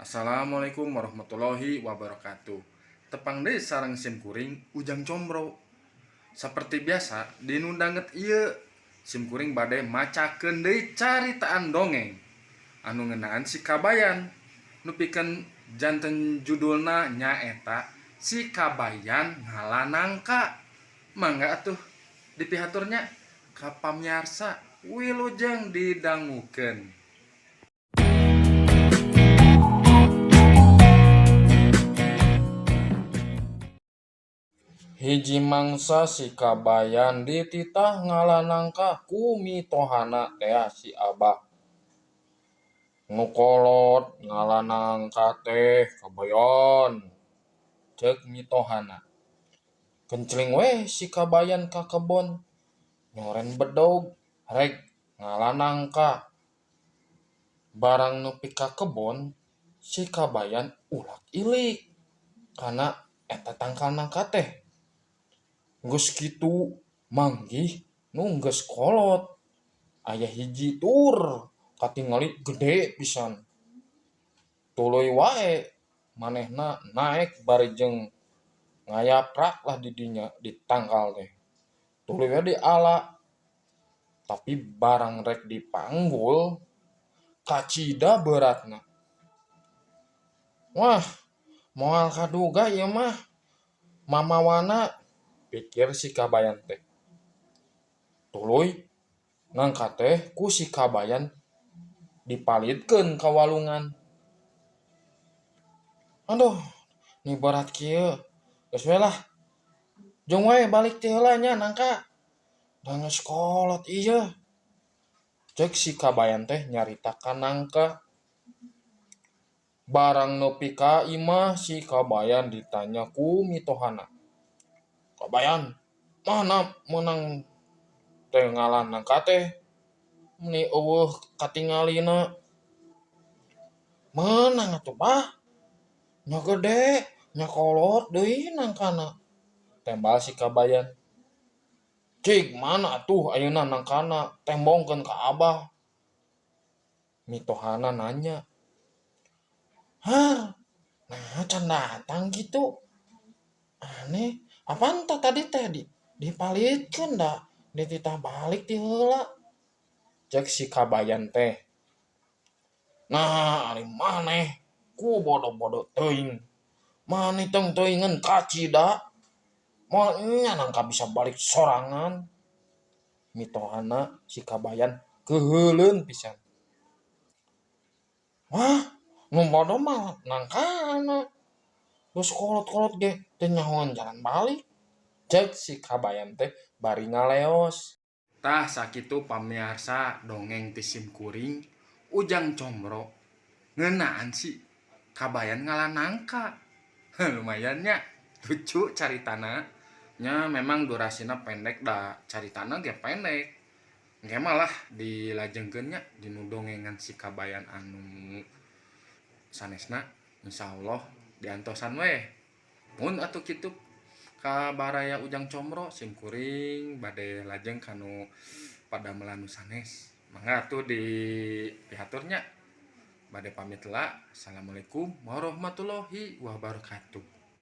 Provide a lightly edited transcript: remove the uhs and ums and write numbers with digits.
Assalamualaikum warahmatullahi wabarakatuh. Tepang deui sareng sim kuring Ujang Combro. Seperti biasa dinundanget ieu sim kuring bade macakeun deui caritaan dongeng anu ngeunaan si Kabayan. Nu pikeun janten judulna nyaeta Si Kabayan Ngalanangka. Mangga atuh dipihaturnya ka pamiarsa wilujeng didangukeun. Hiji mangsa si Kabayan dititah ngalanangka ku mitohana tea si Abah. Nukolot ngalanangka teh Kabayan, ceuk mitohana. Kencling we si Kabayan ka kebon, nyoren bedog rek ngalanangka. Barang nepi ka kebon, si Kabayan ulak ilik kana eta tangkal nangka teh. Geus kitu manggih nu geus kolot. Aya hiji tur katingali gede pisan. Tuluy wae manehna naek bari jeung ngayaprak lah di dinya di tangkal teh. Tuluy we diala. Tapi barang rek dipanggul kacida beratna. Wah, moal kaduga ieu mah mamawana, pikir si Kabayan teh. Tuluy nangka teh ku si Kabayan dipalitkeun ka walungan. Aduh, ni berat kieu. Geus we lah. Jong we balik ti heula nya nangka. Da geus kolot ieu. Ceuk si Kabayan teh nyarita ka nangka. Barang nepi ka imah si Kabayan ditanya ku mitohana. Kabayan, mana meunang teh ngalanangka teh? Meni eueuh katingalina. Meunang atuh Bah. Nya gede, nya kolot deui nangkana. Tembal si Kabayan. Cik mana atuh ayeuna nangkana, tembongkeun ka Abah. Mitohana nanya. Har, nah can datang gitu. Aneh, apaan tadi teh dipalitkeun da dititah balik ti heula. Cek si Kabayan teh. Nah, ari maneh ku bodo-bodo teuing. Maneh tong teuingeun kacida. Moal nya nangka bisa balik sorangan. Mitohana si Kabayan keheuleun pisan. Wah, nu bodo mah nangkana. Geus kolot-kolot ge teu nyahoan jalan balik. Cek si Kabayan teh bari ngaleos. Tah sakitu pamiarsa dongeng ti sim kuring Ujang Combro ngeunaan si Kabayan ngalanangka. Lumayan nya lucu caritana. Nya memang durasina pendek da caritana ge pendek. Engke malah dilajengkeun nya dinu dongengan si Kabayan anu sanesna insyaallah diantosan we. Mun atuh kitu kabaraya Ujang Combro sim kuring bade lajeng kanu padamelan nu sanes. Mangga atuh di pihaturnya. Bade pamit heula. Assalamualaikum warahmatullahi wabarakatuh.